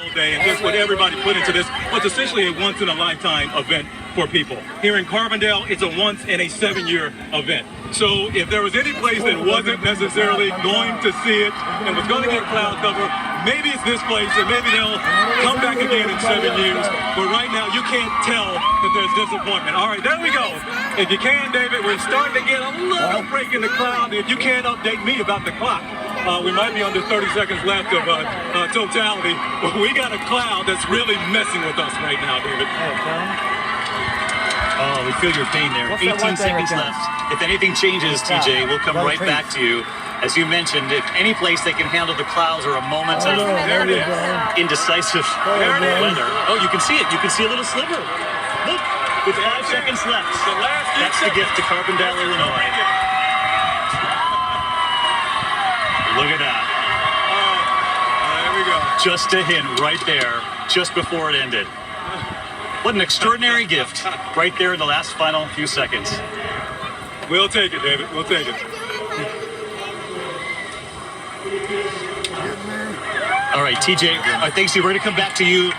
day, and just what everybody put into this was essentially a once-in-a-lifetime event for people. Here in Carbondale, it's a once-in-a-7-year event. So if there was any place that wasn't necessarily going to see it and was going to get cloud cover, maybe it's this place, and maybe they'll come back again in 7 years. But right now, you can't tell that there's disappointment. All right, there we go. If you can, David, we're starting to get a little break in the cloud. If you can't update me about the clock, we might be under 30 seconds left of totality. But we got a cloud that's really messing with us right now, David. Oh, we feel your pain there. 18 seconds left. If anything changes, TJ, we'll come right back to you. As you mentioned, if any place they can handle the clouds or a moment of indecisive weather. Oh, you can see it. You can see a little sliver. Look, with 5 seconds left. That's the gift to Carbondale, Illinois. Look at that. There we go. Just a hint right there, just before it ended. What an extraordinary gift right there in the last final few seconds. We'll take it, David. We'll take it. All right, TJ, thanks. We're going to come back to you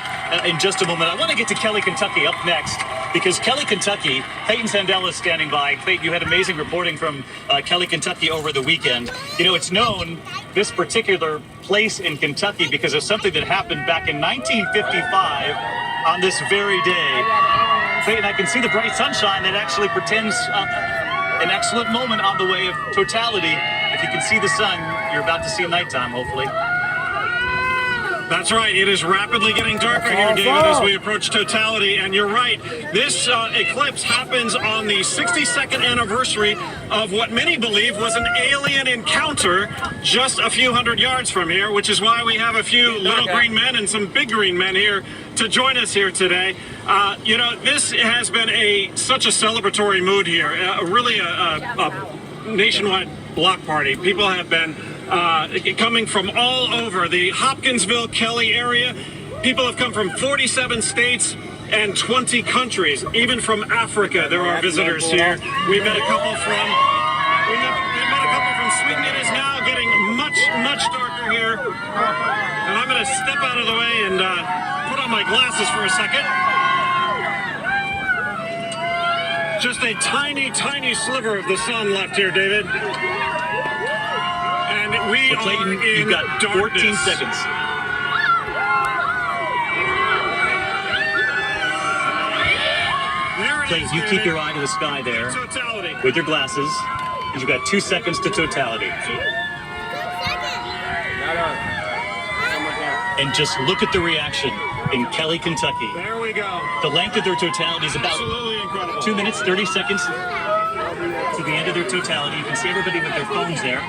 in just a moment. I want to get to Kelly, Kentucky up next because Kelly, Kentucky, Peyton Sandell is standing by. Peyton, you had amazing reporting from Kelly, Kentucky over the weekend. You know, it's known, this particular place in Kentucky, because of something that happened back in 1955 on this very day. Peyton, I can see the bright sunshine that actually pretends an excellent moment on the way of totality. If you can see the sun, you're about to see nighttime, hopefully. That's right. It is rapidly getting darker here, David, as we approach totality. And you're right. This eclipse happens on the 62nd anniversary of what many believe was an alien encounter just a few hundred yards from here, which is why we have a few little green men and some big green men here to join us here today. You know, this has been such a celebratory mood here, really a nationwide block party. People have been coming from all over the Hopkinsville, Kelly area. People have come from 47 states and 20 countries, even from Africa. There are visitors here. We met a couple from Sweden. It is now getting much darker here. And I'm going to step out of the way and put on my glasses for a second. Just a tiny sliver of the sun left here, David. And we Clayton, are in you've got 14 seconds. Clayton, you keep your eye to the sky there with your glasses. You've got 2 seconds to totality. And just look at the reaction in Kelly, Kentucky. There we go. The length of their totality is about Absolutely incredible. 2 minutes, 30 seconds to the end of their totality. You can see everybody with their phones there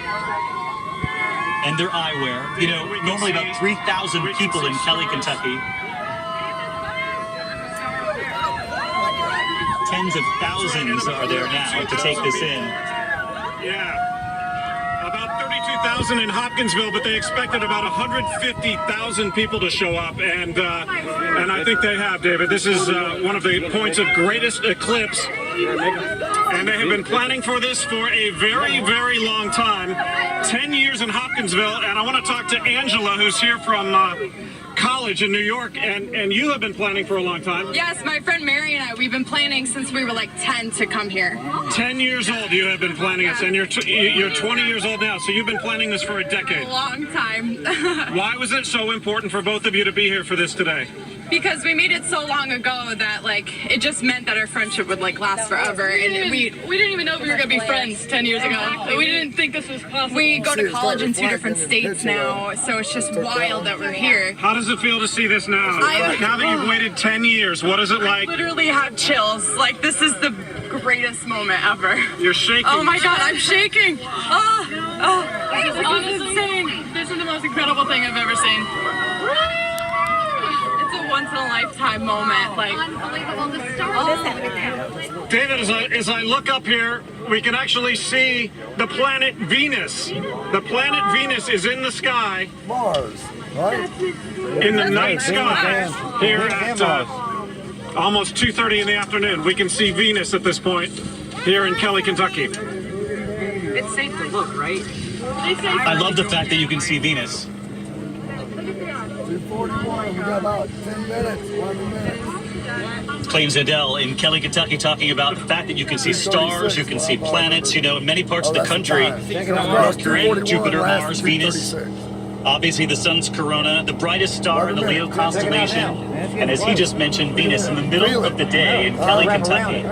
and their eyewear. You know, normally about 3,000 people in Kelly, Kentucky. Tens of thousands are there now to take this in. Yeah. About 32,000 in Hopkinsville, but they expected about 150,000 people to show up, and I think they have, David. This is one of the points of greatest eclipse, and they have been planning for this for a very long time. 10 years in Hopkinsville, and I want to talk to Angela, who's here from college in New York, and you have been planning for a long time. Yes, my friend Mary and I, we've been planning since we were like 10 to come here. 10 years old you have been planning this, and you're 20 years old now, so you've been planning this for a decade. A long time. Why was it so important for both of you to be here for this today? Because we made it so long ago that it just meant that our friendship would last forever, and we didn't even know we were gonna be friends 10 years ago. We didn't think this was possible. We go to college in 2 different states now, so it's just wild that we're here. How does it feel to see this now? Now that you've waited 10 years, what is it like? I literally have chills. This is the greatest moment ever. You're shaking. Oh my God, I'm shaking. Oh, this is insane. This is the most incredible thing I've ever seen. Once-in-a-lifetime moment, unbelievable. The stars. David, as I look up here, we can actually see the planet Venus. The planet Venus is in the sky. Mars, right? In the night sky here at almost 2:30 in the afternoon. We can see Venus at this point here in Kelly, Kentucky. It's safe to look, right? I love the fact that you can see Venus. 10:41. We got about 10 minutes, 11 minutes. Clayton Zendel in Kelly, Kentucky, talking about the fact that you can see stars, you can see planets, you know, in many parts of the country. Mercury, Jupiter, Mars, Venus. Obviously, the sun's corona, the brightest star in the Leo constellation, and as he just mentioned, Venus in the middle of the day in Kelly, Kentucky.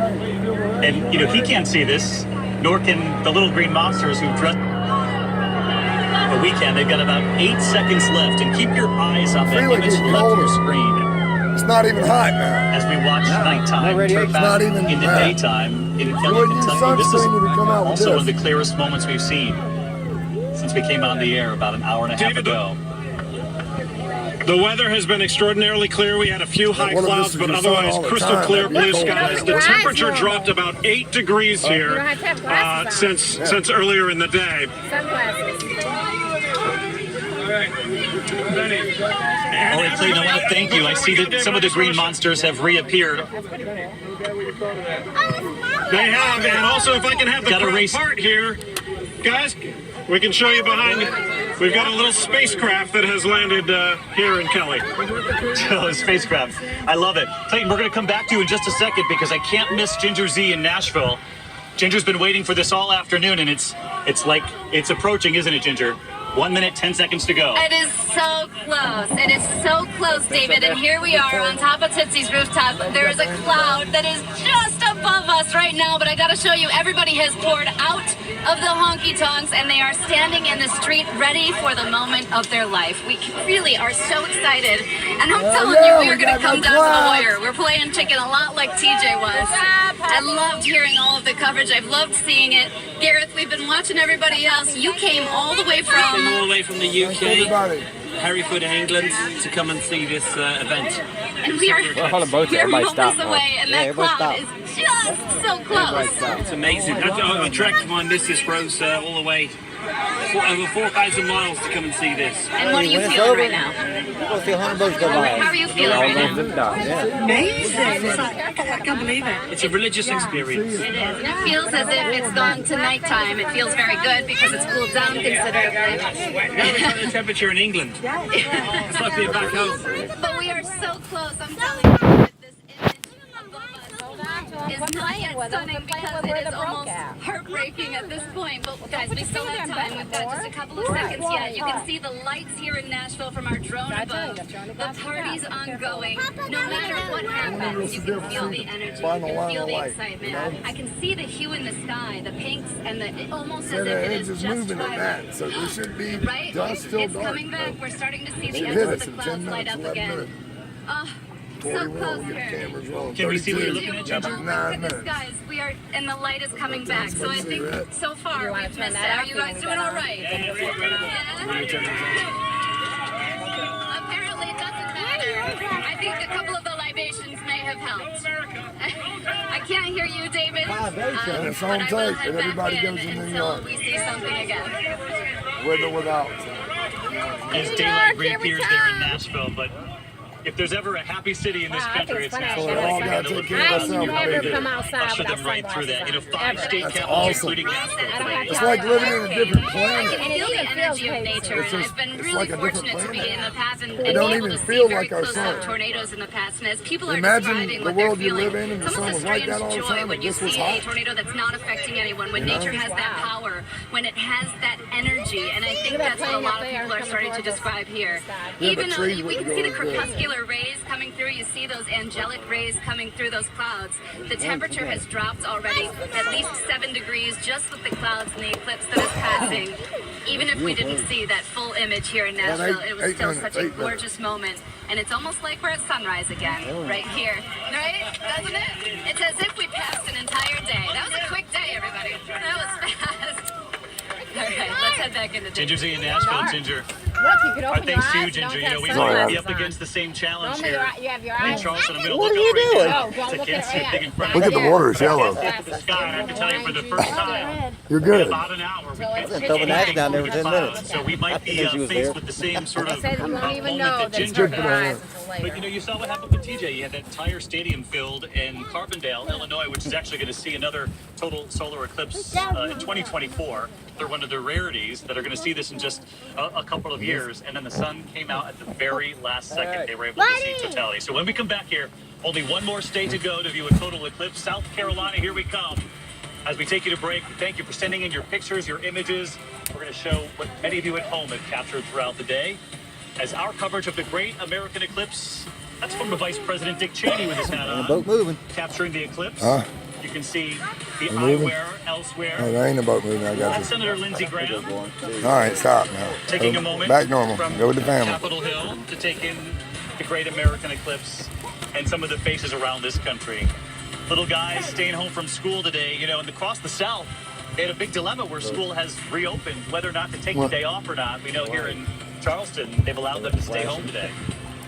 And, you know, he can't see this, nor can the little green monsters who dressed the weekend. They've got about 8 seconds left, and keep your eyes on that image to the left of your screen. It's not even hot now. As we watch nighttime turn back into daytime in Kelly, Kentucky, this is also one of the clearest moments we've seen since we came on the air about an hour and a half ago. The weather has been extraordinarily clear. We had a few high clouds, but otherwise crystal clear blue skies. The temperature dropped about 8 degrees here since earlier in the day. All right, Clayton, I want to thank you. I see that some of the green monsters have reappeared. They have, and also if I can have the crowd part here, guys, we can show you behind. We've got a little spacecraft that has landed here in Kelly. Oh, spacecraft. I love it. Clayton, we're going to come back to you in just a second because I can't miss Ginger Z in Nashville. Ginger's been waiting for this all afternoon, and it's like it's approaching, isn't it, Ginger? 1 minute, 10 seconds to go. It is so close. It is so close, David. And here we are on top of Tootsie's rooftop. There is a cloud that is just above us right now, but I got to show you, everybody has poured out of the honky-tonks, and they are standing in the street ready for the moment of their life. We really are so excited. And I'm telling you, we are going to come down to the wire. We're playing chicken a lot like TJ was. I loved hearing all of the coverage. I've loved seeing it. Gareth, we've been watching everybody else. You came all the way from... all the way from the UK, Hereford, England, to come and see this event. And we are moments away, and that cloud is just so close. It's amazing. I trekked my missus Rose all the way, over 4,000 miles to come and see this. And what are you feeling right now? How are you feeling right now? Amazing. I can't believe it. It's a religious experience. It is. And it feels as if it's gone to nighttime. It feels very good because it's cooled down considerably. Now it's like the temperature in England. It's like being back home. But we are so close, I'm telling you. That this image above us is not yet stunning because it is almost heartbreaking at this point. But guys, we still have time. We've got just a couple of seconds yet. You can see the lights here in Nashville from our drone above. The party's ongoing. No matter what happens, you can feel the energy. You can feel the excitement. I can see the hue in the sky, the pinks, and the almost as if it is just twilight. So there should be right? dust still It's dark. coming back. We're starting to see the edges of the clouds light up again. So close here. Can we see what you're looking at, Ginger? Look at this, guys. We are, and the light is coming back. So I think so far we've missed it. Are you guys doing all right? Yeah? Apparently it doesn't matter. I think a couple of the libations may have helped. I can't hear you, David. And it's on tape, and everybody goes in the yard. We see something again. With or without. As daylight reappears there in Nashville, but if there's ever a happy city in this country, it's Nashville. Usher them right through that. You know, 5 state capitals, including Nashville. It's like living in a different planet. I can feel the energy of nature, and I've been really fortunate to be in the past and be don't able even to feel see very like our close-up sun. tornadoes in the past. And as people are Imagine describing the what they're world you feeling, live in and the it's sun almost was a like strange that all the joy time, when and you this was see a hot. tornado that's not affecting anyone, when nature has that power, when it has that energy, and I think that's what a lot of people are starting to describe here. Even though we can see the crepuscular rays coming through, you see those angelic rays coming through those clouds. The temperature has dropped already at least 7 degrees just with the clouds and the eclipse that is passing. Even if we didn't see that full image here in Nashville, it was still such a gorgeous moment. And it's almost like we're at sunrise again, right here. Right? Doesn't it? It's as if we passed an entire day. That was a quick day, everybody. That was fast. All right, let's head back into Ginger Z in Nashville, Ginger. Our thanks to you, Ginger. You know, we might be up against the same challenge here in Charleston. What are you doing? Look at the water, it's yellow. Look at the sky. I have to tell you, for the first time You're in good. about an hour, we can't see Throw an axe down there for 10 minutes. So we might be faced with the same sort of moment that Ginger had. But you know, you saw what happened with TJ. You had that entire stadium filled in Carbondale, Illinois, which is actually going to see another total solar eclipse in 2024. They're one of the rarities that are going to see this in just a couple of years. And then the sun came out at the very last second. They were able to see totality. So when we come back here, only one more state to go to view a total eclipse. South Carolina, here we come. As we take you to break, thank you for sending in your pictures, your images. We're going to show what many of you at home have captured throughout the day. As our coverage of the great American eclipse, that's from the Vice President Dick Cheney with his hat on. Boat moving. Capturing the eclipse. You can see the moving? eyewear elsewhere. Oh, there ain't a boat moving. I got That's you. Senator Lindsey Graham. All right, stop now. Taking a moment Back normal. from Go with the family. Capitol Hill to take in the great American eclipse and some of the faces around this country. Little guys staying home from school today, you know, and across the South, they had a big dilemma where school has reopened, whether or not to take the day off or not. We know here in Charleston, they've allowed them to stay home today.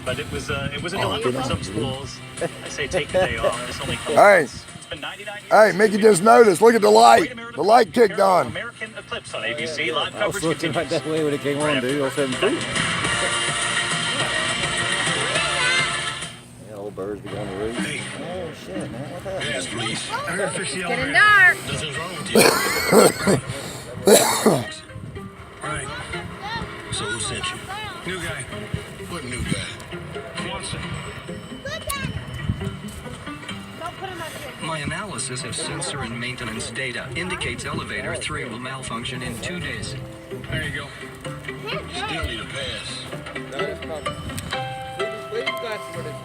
But it was a dilemma for some schools. I say take the day off. This only comes once. It's been 99 years. Hey, Mickey just noticed. Look at the light. The light kicked on. American eclipse on ABC. Live coverage I was looking right that way when it came on, dude. 072. Yeah, old birds be going to roost. Hey. Oh, shit, man. What the hell? Yes, please. It's getting dark. Nothing's wrong with you. Right. So who sent you? New guy. What new guy? Watson. My analysis of sensor and maintenance data indicates elevator 3 will malfunction in 2 days. There you go. Still need a pass.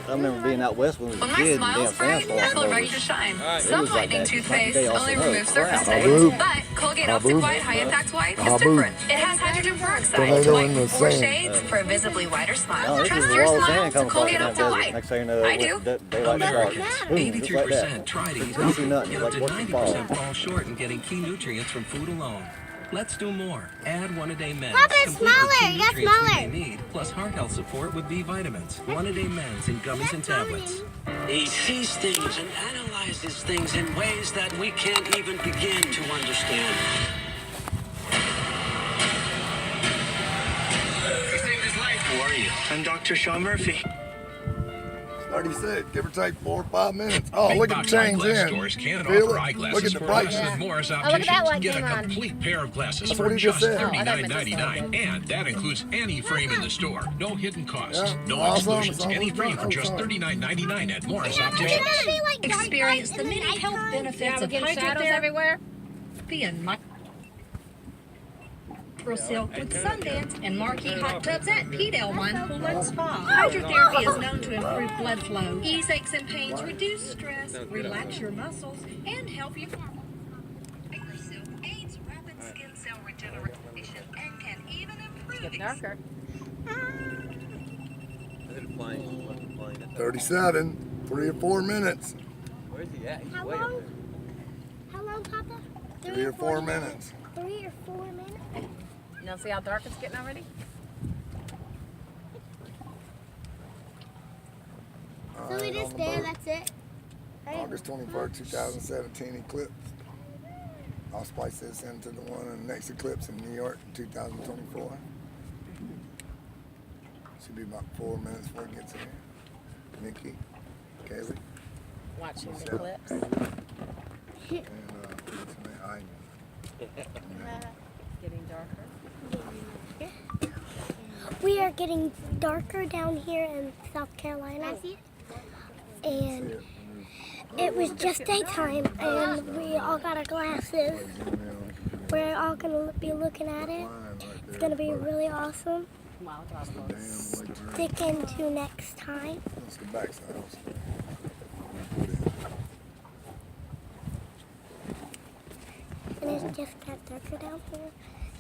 I remember being out west when we were When my kids and damn smile's bright, sandstorm people are ready to shine. Some was like whitening that. toothpaste They also only know. removes surface Crap. stains, but Colgate Optic White High Impact White is different. It has hydrogen peroxide to Tornado in whiten the 4 sand. shades for a visibly whiter No, smile. this Trust is a your wall of smile sand to coming Colgate across that Optic desert. White. Next thing you know, I do. daylight starts. Boom, just like that. 83% tried eating, Don't see nothing. and It's up like, to what's the fall? 90% fall short in getting key nutrients from food alone. Let's do more. Add One-A-Day Men's. Papa, it's complete with smaller. key You got nutrients we smaller. may need, plus heart health support with B vitamins. One-A-Day Men's in gummies and tablets. He sees things and analyzes things in ways that we can't even begin to understand. He saved his life. Who are you? I'm Dr. Sean Murphy. 36, give or take 4 or 5 minutes. Oh, Big look at box the change eyeglass in. stores can Feel offer it? eyeglasses Look at the for brightness. less than Morris Oh, look at Opticians. that one Get a came on. complete pair of glasses That's for what he just just said. $39.99, and that includes any frame in the store. No hidden costs, Yeah, no awesome. exclusions, It's any almost frame done. for just Oh, sorry. $39.99 at Morris Opticians. Experience the many health benefits of hydrotherapy everywhere. and microsilk with Sundance and marquee hot tubs at Pete Elmine Pool and Spa. Hydrotherapy is known to improve blood flow, ease aches and pains, reduce stress, relax your muscles, and help you. Microsilk aids rapid skin cell regeneration and can even improve. Darker. 37, 3 or 4 minutes. Where's he at? He's How way up long? there. How long, Papa? 3 or 4 minutes. 3 or 4 minutes. You know, see how dark it's getting already? So we just there, that's it. August 21st, 2017 eclipse. I'll splice this into the one in the next eclipse in New York in 2024. Should be about 4 minutes before it gets here. Nikki, Kaylee, Watching the Michelle. eclipse. And I Getting darker. We are getting darker down here in South Carolina. And it was just daytime, and we all got our glasses. We're all going to be looking at it. It's going to be really awesome. Wow, it's Stick into next time. That's the backside also. And it just got darker down here.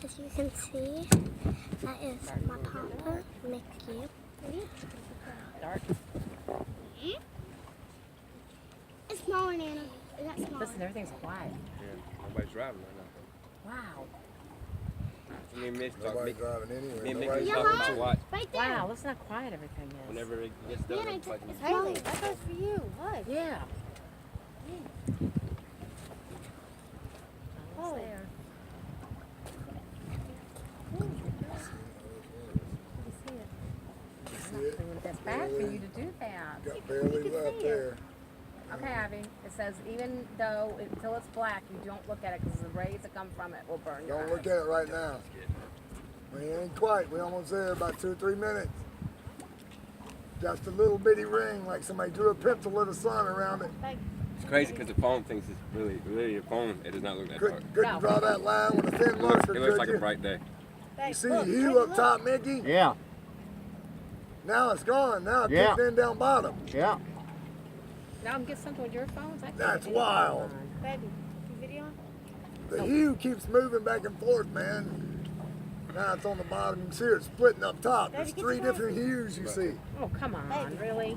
As you can see, that is my papa, Mickey. dark. It's smaller, Nana. Is that smaller? Listen, everything's quiet. Yeah, nobody's driving right now. Wow. Me and Mitch Nobody's driving anyway. Me and Mickey Nobody's was talking about what? Right there. Wow, listen how quiet everything is. Whenever it gets done, Man, it's fucking. it's smaller. That goes for you. What? Yeah. Oh. Almost there. See it? I'm not doing the best bad for you to do that. Got barely left there. Okay, Abby. It says even though until it's black, you don't look at it because the rays that come from it will burn your Don't eyes. look at it right now. We ain't quite. We almost there. About 2 or 3 minutes. Just a little bitty ring, like somebody drew a pencil of the sun around it. It's crazy because the phone thinks it's really a phone. It does not look that dark. Couldn't draw that line with a thin marker. It looks like a bright day. You see the hue up top, Mickey? Yeah. Now it's gone. Now it Yeah. kicked in down bottom. Yeah. Now I'm get something with your phones. I can't That's get wild. Baby, video? The hue keeps moving back and forth, man. Now it's on the bottom. You can see it splitting up top. There's 3 different hues you see. Oh, come on, really?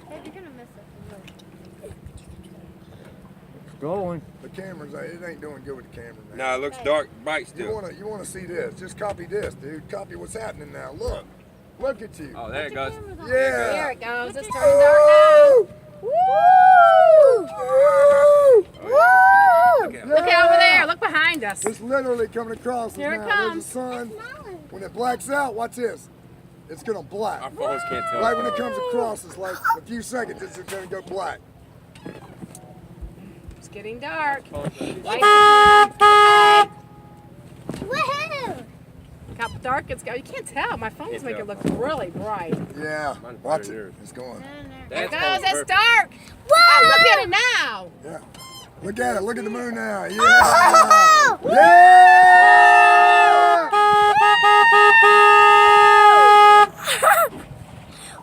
Babe, you're gonna miss it. It's going. The camera's it ain't doing good with the camera, man. No, it looks dark, bright still. You wanna see this? Just copy this, dude. Copy what's happening now. Look. Look at you. Oh, there it goes. Yeah. There it goes. It's turned dark now. Woo! Woo! Look out over there. Look behind us. It's literally coming across us Here it now. comes. There's the sun. When it blacks out, watch this. It's gonna black. Our phones can't tell. Right when it comes across, it's like a few seconds, it's gonna go black. It's getting dark. Woohoo! Look how dark it's going. You can't tell. My phones make it look really bright. Yeah, watch it. It's going. There it goes. It's dark. Whoa! Look at it now. Yeah. Look at it. Look at the moon now. Yeah. Woo! Yeah.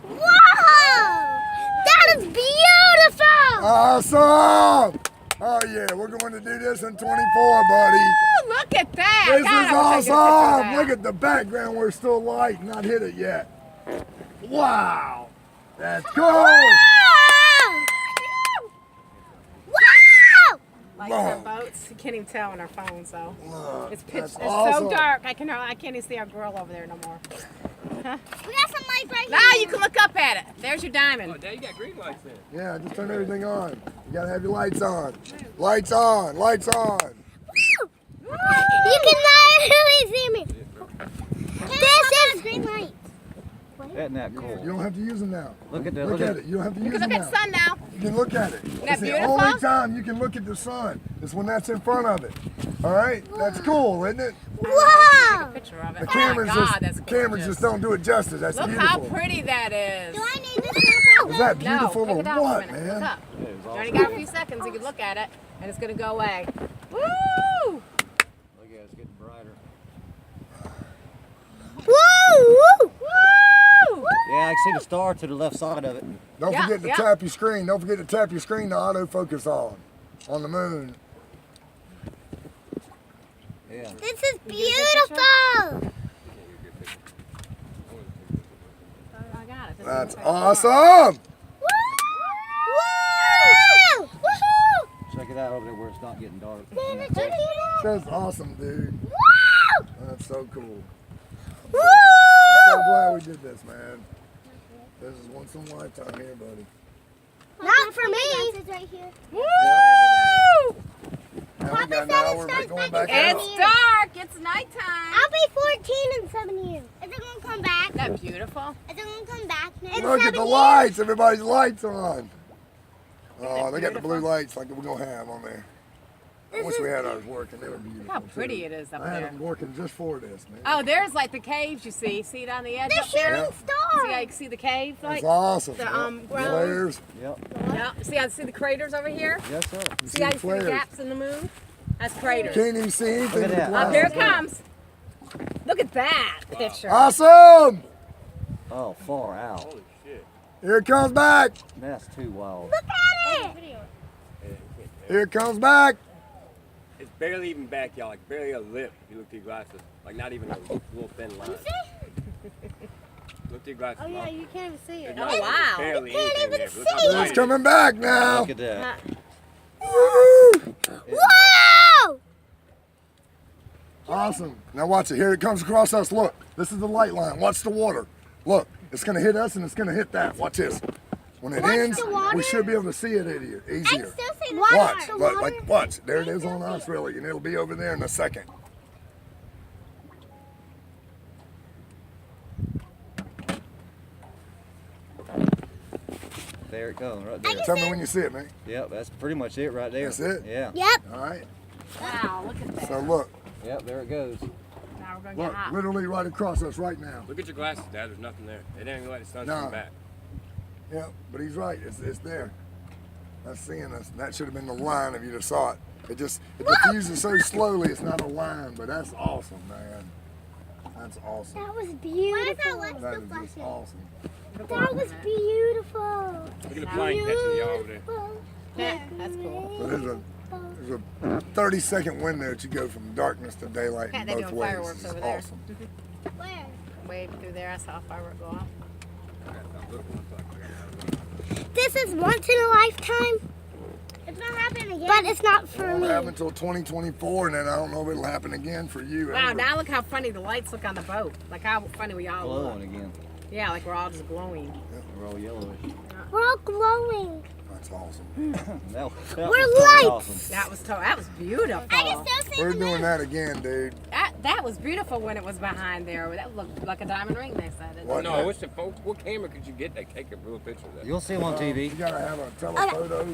Wow! That is beautiful! Awesome! Oh yeah, we're going to do this in 24, buddy. Ooh, look at that. This God, is I wish I could picture awesome! that. Look at the background. We're still light, not hit it yet. Wow! That's cool! Wow! Wow! Lights and boats. You can't even tell on our phones though. Look, It's pitch. that's It's awesome. so dark. I can't even see our girl over there no more. Huh? We got some lights right Now here. you can look up at it. There's your diamond. Oh, Dad, you got green lights there. Yeah, just turn everything on. You gotta have your lights on. Lights on, lights on. You cannot really see me. This is green light. Isn't that cool? You don't have to use them now. Look at that. Look at it. You don't have to You use can them look now. at the sun now. You can look at it. that It's the beautiful? only time you can look at the sun is when that's in front of it. All right? That's cool, isn't it? Wow! Picture of it. The Oh cameras, my God, just, that's cameras gorgeous. just don't do it justice. That's Look beautiful. how pretty that is. Do I need this now? Is that No, beautiful pick or it up what, a minute. Look man? up. You only got a few seconds. You can look at it, and it's gonna go away. Woo! Look at it. It's getting brighter. Woo! Woo! Woo! Yeah, I can see the star to the left side of it. Don't Yeah, forget to yeah. tap your screen. Don't forget to tap your screen to autofocus on the moon. Yeah. This is beautiful! I got it. This That's is awesome! Woo! Woohoo! Check it out over there where it's not getting dark. That's awesome, dude. Woo! That's so cool. Woo! I'm so glad we did this, man. This is once in a lifetime here, buddy. Not for me. Right here. Woo! Now we got an hour we're going back It's out. dark. It's nighttime. I'll be 14 in 7 years. Is it going to come back? Isn't that beautiful? Is it going to come back in Look 7 at the years? lights. Everybody's lights on. Oh, that they got the blue beautiful? lights like we're going to have on there. I wish we had ours working. They were beautiful. Look how pretty too. it is up I had there. them working just for this, man. Oh, there's like the caves you see. See it on the edge They're up there? shooting See how stars. you can see the cave? That's Like, awesome. the, man. ground. Flares. Yep. yeah. See how see the craters over here? Yes, sir. You See how you see the flares. gaps in the moon? That's craters. Can't even see anything. Look at with that. the Up here it glasses. comes. Look at that picture. Awesome! Oh, far out. Holy shit. Here it comes back. That's too wild. Look at it. Here it comes back. It's barely even back, y'all. Like barely a lip if you look through your glasses. Like not even a little thin line. Look through your glasses. Oh, yeah, Mom. you can't even see it. There's Oh, wow. Barely You can't anything even there. But look how see it. bright It's it is. coming back now. Look at that. Woo! Whoa! Awesome. Now watch it. Here it comes across us. Look, this is the light line. Watch the water. Look, it's going to hit us and it's going to hit that. Watch this. When it Watch ends, the water. we should be able to see it easier. I still see the Watch, water. like watch. There it is on us, really, and it'll be over there in a second. There it comes, right there. Tell me when you see it, man. Yep, that's pretty much it right there. That's it? Yeah. Yep. All right. Wow, look at that. So look. Yep, there it goes. Now we're gonna Look, get hot. literally right across us right now. Look at your glasses, Dad. There's nothing there. They didn't even let the sun Nah. come back. Yeah, but he's right. It's there. That's seeing us. That should have been the line if you'd have saw it. It diffuses so slowly. It's not a line, but that's awesome, man. That's awesome. That was beautiful. That is just awesome. That was beautiful. Look at the plane catching y'all over there. Yeah, that's cool. So there's a 30-second window that you go from darkness to daylight Yeah, in they're both doing ways. fireworks It's over there. awesome. Where? Way through there, I saw a firework go off. This is once in a lifetime. It's not happening again. But it's not for It won't me. happen until 2024, and then I don't know if it'll happen again for you. Wow, ever. now look how funny the lights look on the boat. Like how funny we all Glowing look. again. Yeah, like we're all just glowing. We're all yellowish. We're all glowing. That's awesome. that We're was lights. awesome. That was beautiful. We're doing that again, dude. That was beautiful when it was behind there. That looked like a diamond ring, they said. It What? No, what camera could you get that take a real picture of that? You'll see them on TV. You gotta have a telephoto.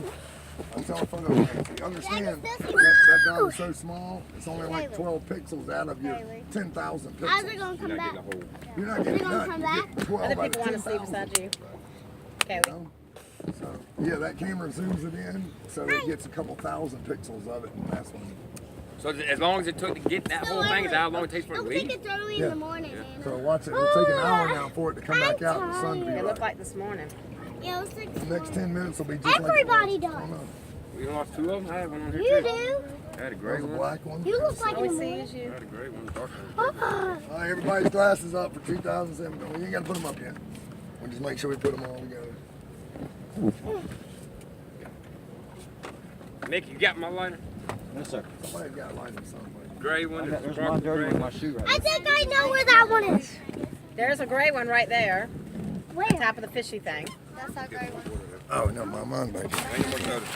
A telephoto lens. You understand that dot is so small, it's only like 12 pixels out of your 10,000 pixels. How's it gonna come back? You're not getting gonna nothing. come You're back? getting 12 Other out of people want to sleep 10,000. beside you. Kaylee. So, yeah, that camera zooms it in, so it gets a couple thousand pixels of it, and that's when. So as long as it took to get that whole thing, is that how long it takes for it to I think leave? it's early in the morning, man. So watch it. It'll take an hour now for it to come back out and the sun to be It right. looked like this morning. Yeah, it was like The next 10 minutes will be just like everybody it was. does. You lost two of them? I had one on here You too. do. I had a There's gray a one. black one. You look like All we an see is you. I had a gray one, dark one. Oh. All right, everybody's glasses up for 2007. You ain't got to put them up yet. We'll just make sure we put them all together. Nick, you got my lighter? Yes, sir. Somebody's got a lighter somewhere. Gray one. There's my dirty one in my shoe right I there. think I know where that one is. There's a gray one right there. Where? Top of the fishy thing. That's our gray one. Oh, no, mine's back here. Ain't no more soda.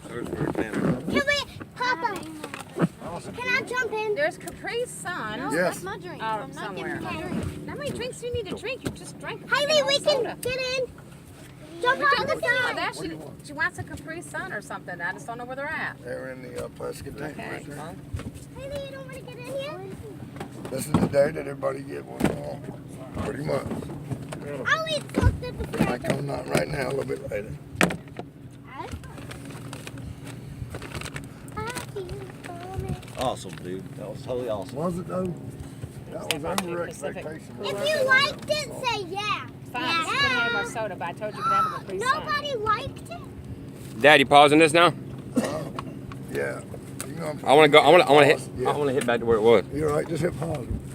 Soda's for the family. Can we, Papa? Can I jump in? There's Capri Sun. No, Yes. that's my drink. Oh, I'm not somewhere. getting my drink. How many drinks do you need to drink? You just drank. Haley, we soda. can get in. Jump We on can the look at side. that. She wants a Capri Sun or something. I just don't know where they're at. They're in the plastic container Okay. right there. Well, Haley, you don't want to get in here? This is the day that everybody get one on, pretty much. I'll eat something before I Might come not right now, a little bit later. Awesome, dude. That was totally awesome. Was it though? That was over Pacific. expectation. If you liked it, say yeah. fine. She couldn't have more soda, but I told you to have a Capri Sun. Nobody liked it. Dad, you pausing this now? Yeah. You know, I want to go. I want to hit. Yeah. I want to hit back to where it was. You're right. Just hit pause.